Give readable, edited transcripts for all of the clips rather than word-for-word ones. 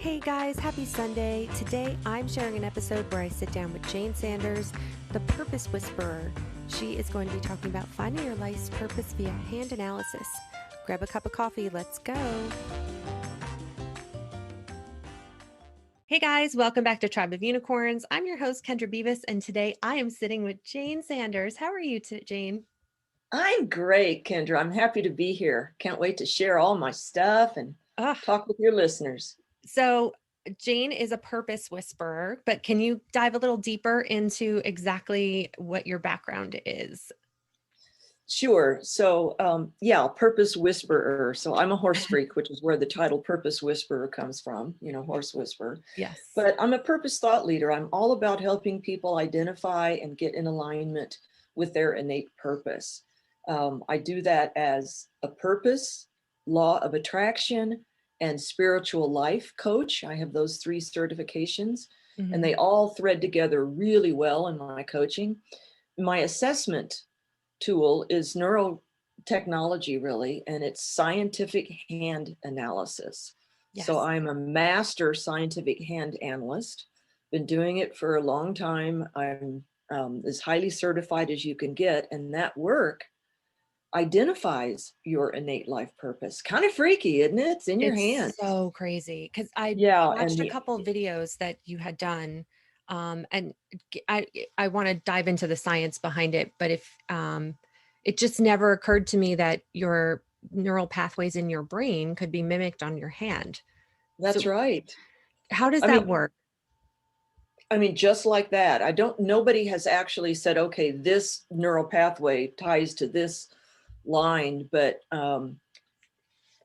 Hey guys, happy Sunday. Today I'm sharing an episode where I sit down with Jayne Sanders, the purpose whisperer. She is going to be talking about finding your life's purpose via hand analysis. Grab a cup of coffee, let's go. Hey guys, welcome back to Tribe of Unicorns. I'm your host, Kendra Beavis, and today I am sitting with Jayne Sanders. How are you, Jayne? I'm great, Kendra. I'm happy to be here. Can't wait to share all my stuff and talk with your listeners. So Jayne is a purpose whisperer, but can you dive a little deeper into exactly what your background is? Sure. So, purpose whisperer. So I'm a horse freak, which is where the title purpose whisperer comes from, horse whisperer. Yes. But I'm a purpose thought leader. I'm all about helping people identify and get in alignment with their innate purpose. I do that as a purpose, law of attraction, and spiritual life coach. I have those 3 certifications, and they all thread together really well in my coaching. My assessment tool is neurotechnology, really, and it's scientific hand analysis. Yes. So I'm a master scientific hand analyst, been doing it for a long time. I'm as highly certified as you can get, and that work identifies your innate life purpose. Kind of freaky, isn't it? It's in your hands. So crazy, because I watched a couple of videos that you had done, and I want to dive into the science behind it, but if it just never occurred to me that your neural pathways in your brain could be mimicked on your hand. That's right. How does that work? I mean, just like that. Nobody has actually said, okay, this neural pathway ties to this line, but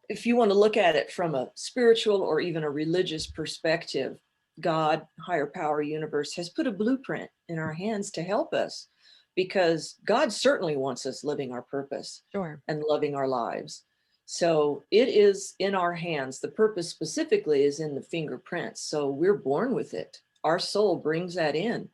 if you want to look at it from a spiritual or even a religious perspective, God, higher power, universe has put a blueprint in our hands to help us, because God certainly wants us living our purpose and loving our lives. So it is in our hands. The purpose specifically is in the fingerprints. So we're born with it. Our soul brings that in.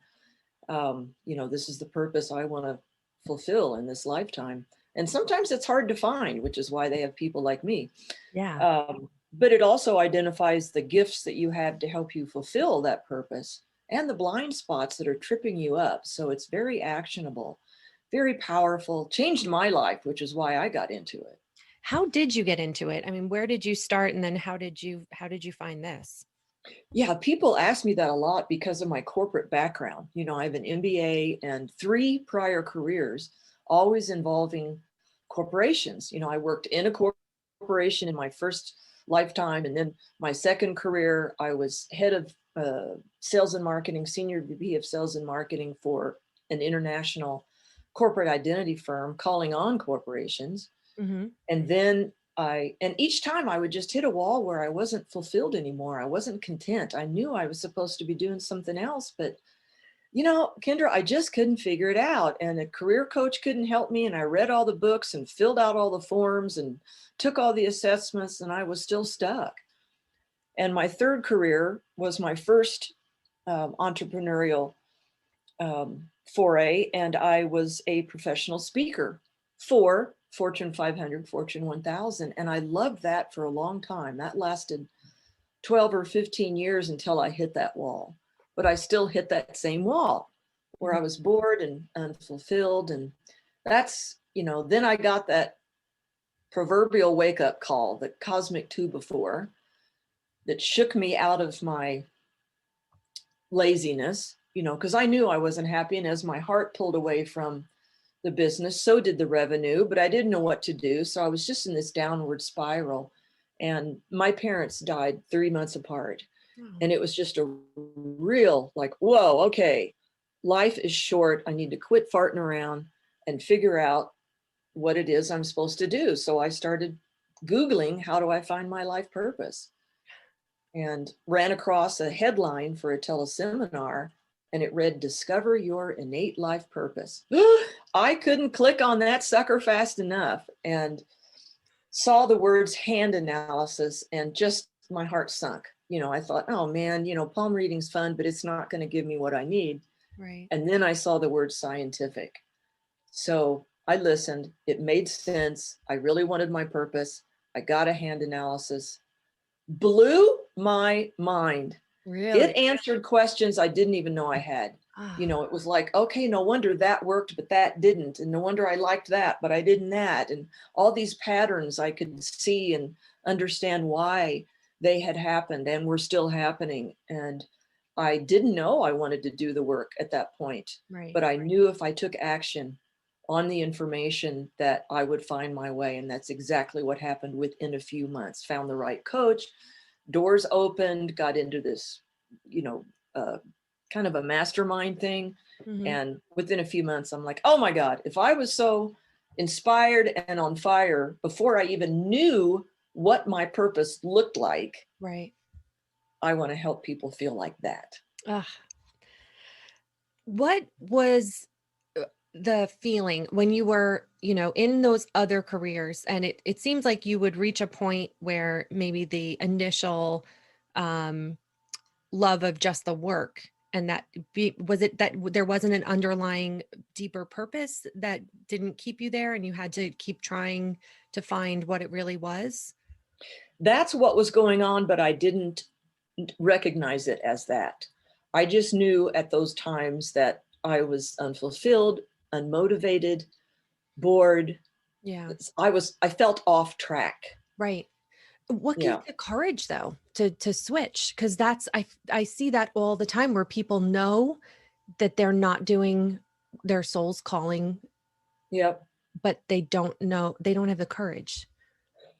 This is the purpose I want to fulfill in this lifetime. And sometimes it's hard to find, which is why they have people like me. Yeah. But it also identifies the gifts that you have to help you fulfill that purpose and the blind spots that are tripping you up. So it's very actionable, very powerful, changed my life, which is why I got into it. How did you get into it? I mean, where did you start? And then how did you find this? Yeah, people ask me that a lot because of my corporate background. I have an MBA and 3 prior careers, always involving corporations. I worked in a corporation in my first lifetime. And then my second career, I was head of sales and marketing, senior VP of sales and marketing for an international corporate identity firm calling on corporations. And then and each time I would just hit a wall where I wasn't fulfilled anymore. I wasn't content. I knew I was supposed to be doing something else, but Kendra, I just couldn't figure it out. And a career coach couldn't help me. And I read all the books and filled out all the forms and took all the assessments, and I was still stuck. And my third career was my first entrepreneurial foray. And I was a professional speaker for Fortune 500, Fortune 1000. And I loved that for a long time. That lasted 12 or 15 years until I hit that wall. But I still hit that same wall where I was bored and unfulfilled. And that's, then I got that proverbial wake-up call, the cosmic two-by-four, that shook me out of my laziness, because I knew I wasn't happy. And as my heart pulled away from the business, so did the revenue, but I didn't know what to do. So I was just in this downward spiral. And my parents died 3 months apart. And it was just a real whoa, okay, life is short. I need to quit farting around and figure out what it is I'm supposed to do. So I started Googling, how do I find my life purpose? And ran across a headline for a teleseminar, and it read, Discover Your Innate Life Purpose. I couldn't click on that sucker fast enough, and saw the words hand analysis, and just my heart sunk. I thought, oh man, palm reading's fun, but it's not going to give me what I need. Right. And then I saw the word scientific. So I listened. It made sense. I really wanted my purpose. I got a hand analysis. Blew my mind. Really? It answered questions I didn't even know I had. Ah, It was like, okay, no wonder that worked, but that didn't. And no wonder I liked that, but I didn't that. And all these patterns I could see and understand why they had happened and were still happening. And I didn't know I wanted to do the work at that point, right. but I knew if I took action on the information that I would find my way. And that's exactly what happened within a few months. Found the right coach, doors opened, got into this, you know, kind of a mastermind thing. Mm-hmm. And within a few months, I'm like, oh my God, if I was so inspired and on fire before I even knew what my purpose looked like, Right. I want to help people feel like that. Ugh. What was the feeling when you were, in those other careers? And it seems like you would reach a point where maybe the initial um, love of just the work, and was it that there wasn't an underlying deeper purpose that didn't keep you there and you had to keep trying to find what it really was? That's what was going on, but I didn't recognize it as that. I just knew at those times that I was unfulfilled, unmotivated, bored. Yeah. I felt off track. Right. What gives Yeah. the courage though to switch? Because I see that all the time where people know that they're not doing their soul's calling, Yep. but they don't have the courage.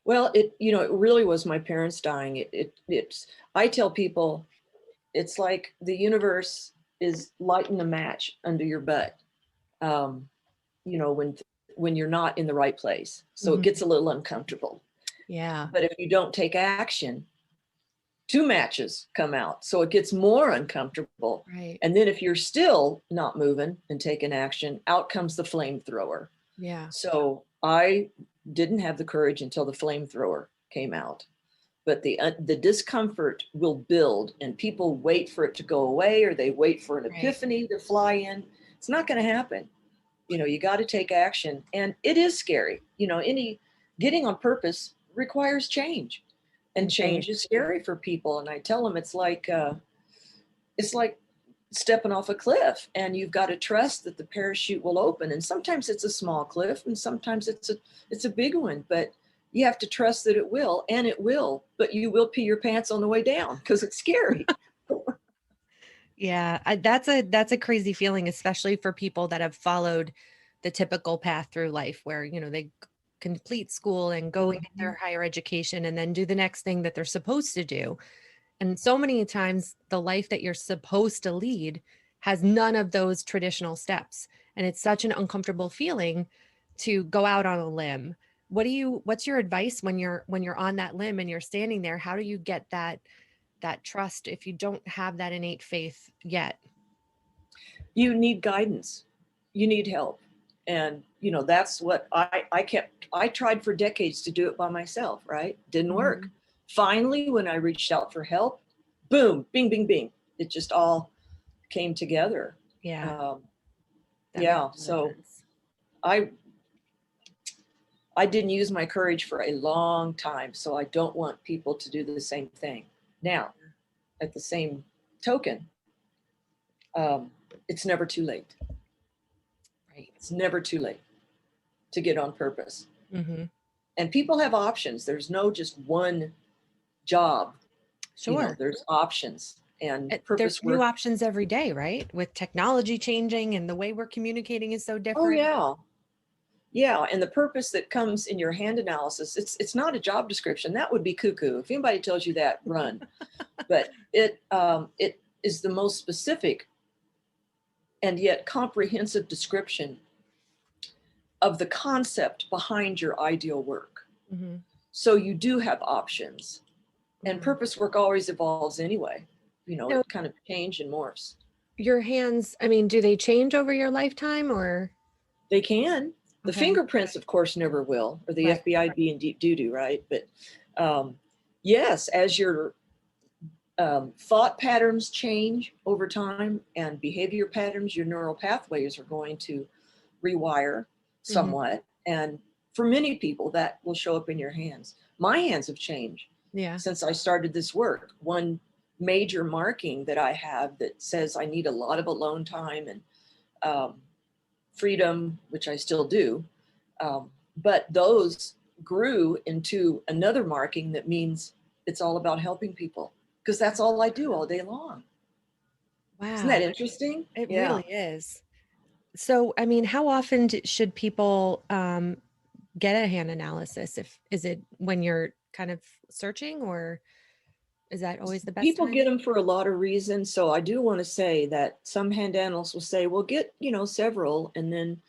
Well, it really was my parents dying. I tell people it's like the universe is lighting a match under your butt. Um, when you're not in the right place. So it Mhm. gets a little uncomfortable. Yeah. But if you don't take action, two matches come out. So it gets more uncomfortable. Right. And then if you're still not moving and taking action, out comes the flamethrower. Yeah. So I didn't have the courage until the flamethrower came out. But the discomfort will build, and people wait for it to go away, or they wait for an Right. epiphany to fly in. It's not going to happen. You got to take action, and it is scary. Any getting on purpose requires change, and change is scary for people. And I tell them it's like stepping off a cliff, and you've got to trust that the parachute will open. And sometimes it's a small cliff, and sometimes it's a big one, but you have to trust that it will, and it will. But you will pee your pants on the way down because it's scary. Yeah, that's a crazy feeling, especially for people that have followed the typical path through life where, they complete school and go and get their higher education and then do the next thing that they're supposed to do. And so many times the life that you're supposed to lead has none of those traditional steps. And it's such an uncomfortable feeling to go out on a limb. What's your advice when you're on that limb and you're standing there? How do you get that trust if you don't have that innate faith yet? You need guidance, you need help. And that's what I tried for decades to do it by myself, right? Didn't work. Mhm. Finally, when I reached out for help, boom, bing, bing, bing, it just all came together. Yeah, um, that makes yeah, a lot of so sense. I I didn't use my courage for a long time, so I don't want people to do the same thing. Now, at the same token, um, it's never too late. Right. It's never too late to get on purpose. Mm-hmm. And people have options. There's no just one job. Sure. There's options, and There's purpose new work. options every day, right? With technology changing and the way we're communicating is so Oh different. yeah. Yeah, and the purpose that comes in your hand analysis, it's not a job description. That would be cuckoo. If anybody tells you that, run. But it is the most specific and yet comprehensive description of the concept behind your ideal work. Mm-hmm. So you do have options, and Mm-hmm. purpose work always evolves anyway. No, It kind of change and morphs. your hands, I mean, do they change over your lifetime or? They can. The Okay. fingerprints, of course, never will, or the Right. FBI being deep doo-doo, right? But yes, as your thought patterns change over time and behavior patterns, your neural pathways are going to rewire Mm-hmm. somewhat. And for many people, that will show up in your hands. My hands have changed. Yeah. since I started this work. One major marking that I have that says I need a lot of alone time and um, freedom, which I still do. But those grew into another marking that means it's all about helping people, because that's all I do all day long. Isn't that Wow. interesting? It Yeah. really is. So, I mean, how often should people get a hand analysis? If is it when you're kind of searching, or is that always the best People time? get them for a lot of reasons. So I do want to say that some hand analysts will say, well, get, several. And then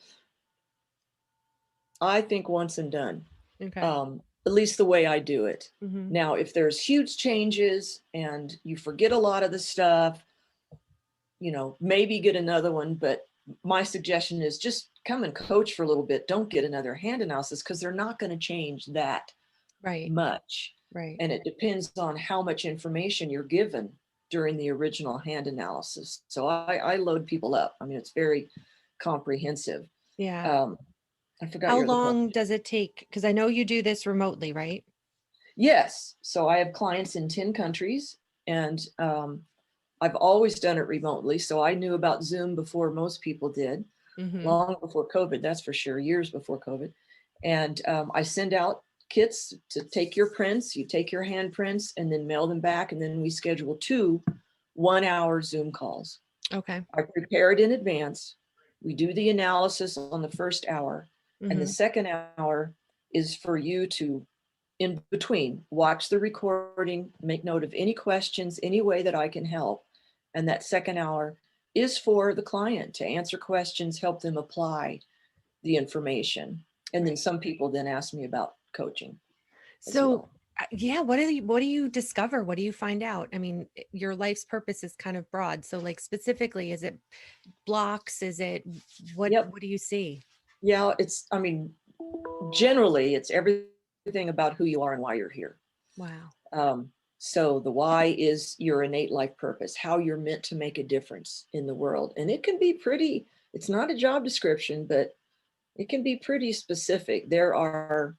I think once and done, Okay. at least the way I do it. Hmm. Now, if there's huge changes and you forget a lot of the stuff, maybe get another one. But my suggestion is just come and coach for a little bit. Don't get another hand analysis, because they're not going to change that Right. much. Right. And it depends on how much information you're given during the original hand analysis. So I load people up. I mean, it's very comprehensive. Yeah. Um, I forgot How your other long question. does it take? Because I know you do this remotely, right? Yes. So I have clients in 10 countries, and I've always done it remotely. So I knew about Zoom before most people did, Hmm. long before COVID, that's for sure, years before COVID. And I send out kits to take your prints, you take your handprints and then mail them back. And then we schedule 2 1-hour Zoom calls. Okay. I prepare it in advance. We do the analysis on the first hour. And the Hmm. second hour is for you to, in between, watch the recording, make note of any questions, any way that I can help. And that second hour is for the client to answer questions, help them apply the information. And then Right. some people then ask me about coaching as So, well. yeah, what do you discover? What do you find out? I mean, your life's purpose is kind of broad. So, like specifically, is it blocks? Is it what? Yep. What do you see? Yeah, I mean, generally, it's everything about who you are and why you're here. Wow. Um, so the why is your innate life purpose, how you're meant to make a difference in the world. And it can be pretty, it's not a job description, but it can be pretty specific. There are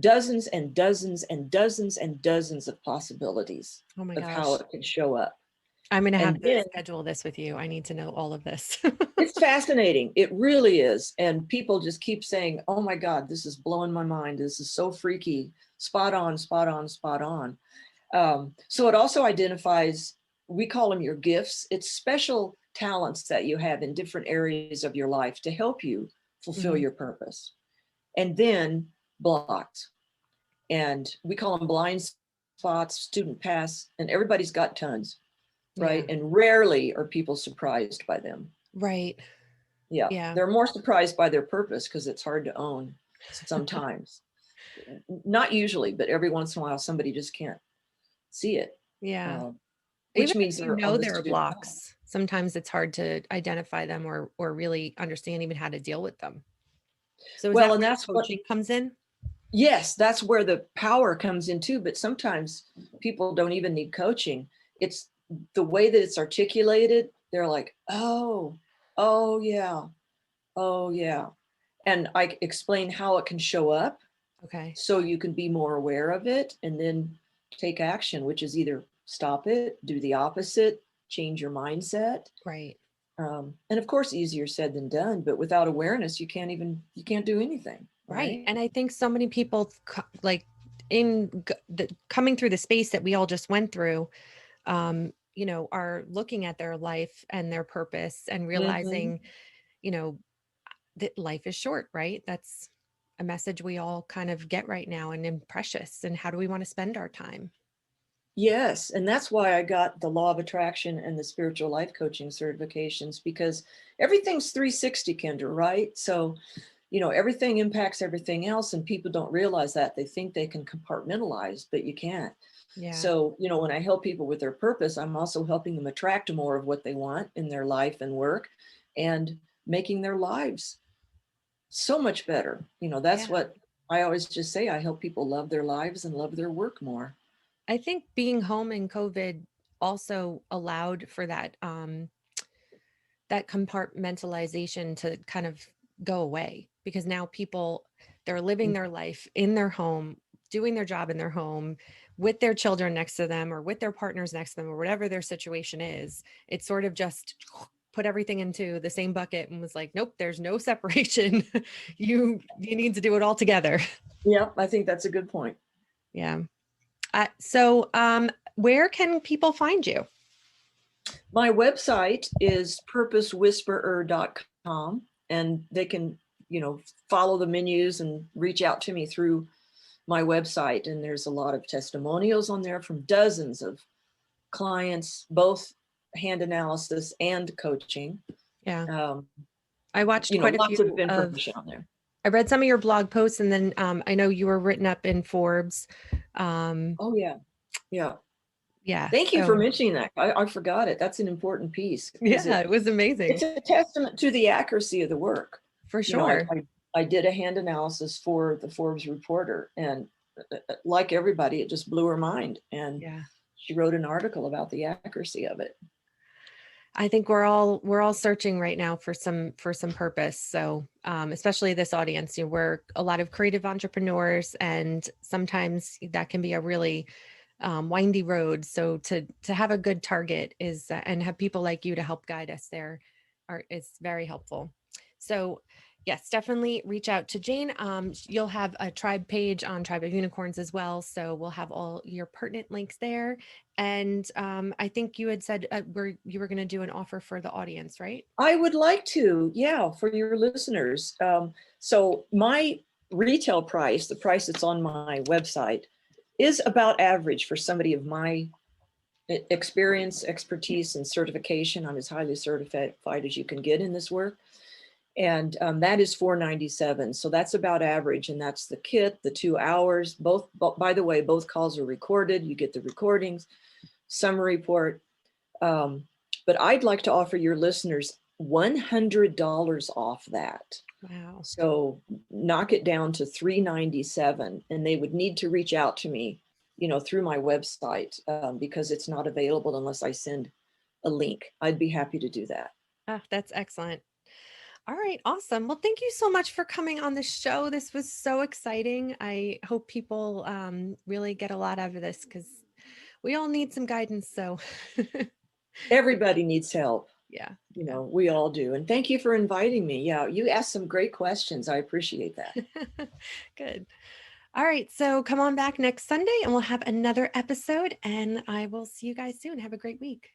dozens and dozens and dozens and dozens of possibilities Oh my of how gosh. it can show up. I'm going to have And to then schedule this with you. I need to know all of this. it's fascinating. It really is. And people just keep saying, oh my God, this is blowing my mind. This is so freaky. Spot on, spot on, spot on. So it also identifies, we call them your gifts. It's special talents that you have in different areas of your life to help you fulfill Mhm. your purpose. And then blocks. And we call them blind spots, student pass, and everybody's got tons, right? Yeah. And rarely are people surprised by them. Right. Yeah, Yeah. they're more surprised by their purpose because it's hard to own sometimes. Not usually, but every once in a while, somebody just can't see it, Yeah. uh, which Even if means you they're on know the there are student path. blocks, sometimes it's hard to identify them or really understand even how to deal with them. So is that Well, and where that's your what, coaching comes in? yes, that's where the power comes in too. But sometimes people don't even need coaching. It's the way that it's articulated. They're like, oh, yeah, oh, yeah. And I explain how it can show up Okay. so you can be more aware of it and then take action, which is either stop it, do the opposite, change your mindset. Right. And of course, easier said than done, but without awareness, you can't do anything, Right. right? And I think so many people like coming through the space that we all just went through, are looking at their life and their purpose and Hmm. realizing, you know, that life is short, right? That's a message we all kind of get right now and precious. And how do we want to spend our time? Yes. And that's why I got the law of attraction and the spiritual life coaching certifications, because everything's 360, Kendra, right? So, everything impacts everything else, and people don't realize that. They think they can compartmentalize, but you can't. Yeah. So, when I help people with their purpose, I'm also helping them attract more of what they want in their life and work, and making their lives so much better. That's Yeah. what I always just say. I help people love their lives and love their work more. I think being home in COVID also allowed for that compartmentalization to kind of go away, because now people, they're living their life in their home, doing their job in their home, with their children next to them or with their partners next to them or whatever their situation is. It sort of just put everything into the same bucket and was like, nope, there's no separation. You need to do it all together. Yeah, I think that's a good point. Yeah. So where can people find you? My website is purposewhisperer.com, and they can, follow the menus and reach out to me through my website. And there's a lot of testimonials on there from dozens of clients, both hand analysis and coaching. Yeah. I watched quite a few of information on there. I read some of your blog posts, and then I know you were written up in Forbes. Oh yeah. Yeah. Yeah. Thank you for mentioning that. I forgot it. That's an important piece. Yeah, it was amazing. It's a testament to the accuracy of the work. For sure. I did a hand analysis for the Forbes reporter, and like everybody, it just blew her mind. And she wrote an article about the accuracy of it. I think we're all searching right now for some purpose. So especially this audience, we're a lot of creative entrepreneurs, and sometimes that can be a really windy road. So to have a good target is and have people like you to help guide us there is very helpful. So yes, definitely reach out to Jayne. You'll have a tribe page on Tribe of Unicorns as well. So we'll have all your pertinent links there. And I think you had said you were going to do an offer for the audience, right? I would like to, for your listeners. So my retail price, the price that's on my website, is about average for somebody of my experience, expertise, and certification. I'm as highly certified as you can get in this work. And that is $497. So that's about average. And that's the kit, the 2 hours, both, by the way, both calls are recorded. You get the recordings, summary report. But I'd like to offer your listeners $100 off that. Wow. So knock it down to $397, and they would need to reach out to me, through my website, because it's not available unless I send a link. I'd be happy to do that. Oh, that's excellent. All right. Awesome. Well, thank you so much for coming on the show. This was so exciting. I hope people really get a lot out of this, because we all need some guidance. So everybody needs help. Yeah. We all do. And thank you for inviting me. Yeah. You asked some great questions. I appreciate that. Good. All right. So come on back next Sunday and we'll have another episode, and I will see you guys soon. Have a great week.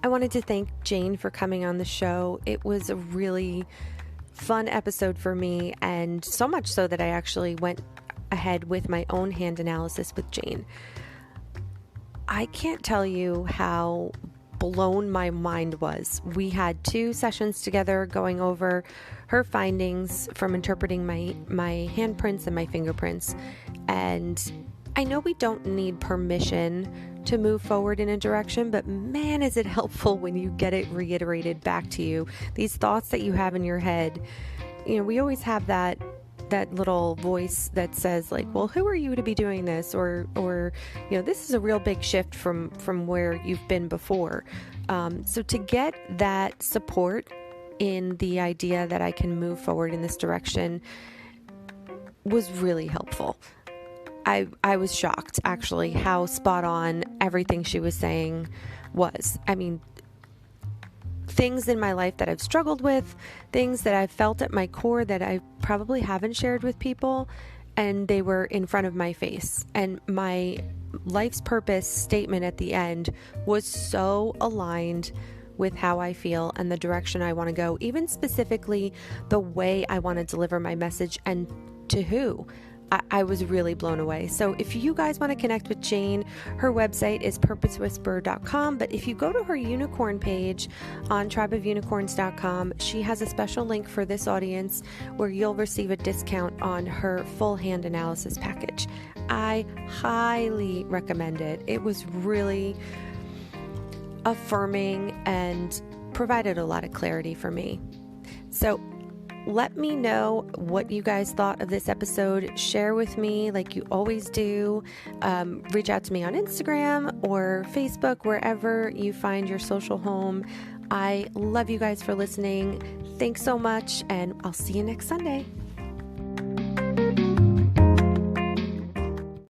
I wanted to thank Jayne for coming on the show. It was a really fun episode for me, and so much so that I actually went ahead with my own hand analysis with Jayne. I can't tell you how blown my mind was. We had 2 sessions together going over her findings from interpreting my handprints and my fingerprints. And I know we don't need permission to move forward in a direction, but man, is it helpful when you get it reiterated back to you. These thoughts that you have in your head, we always have that little voice that says like, well, who are you to be doing this? Or this is a real big shift from where you've been before. So to get that support in the idea that I can move forward in this direction was really helpful. I was shocked, actually, how spot on everything she was saying was. I mean, things in my life that I've struggled with, things that I've felt at my core that I probably haven't shared with people, and they were in front of my face. And my life's purpose statement at the end was so aligned with how I feel and the direction I want to go, even specifically the way I want to deliver my message and to who. I was really blown away. So if you guys want to connect with Jayne, her website is purposewhisperer.com. But if you go to her unicorn page on tribeofunicorns.com, she has a special link for this audience where you'll receive a discount on her full hand analysis package. I highly recommend it. It was really affirming and provided a lot of clarity for me. So let me know what you guys thought of this episode. Share with me like you always do. Reach out to me on Instagram or Facebook, wherever you find your social home. I love you guys for listening. Thanks so much, and I'll see you next Sunday.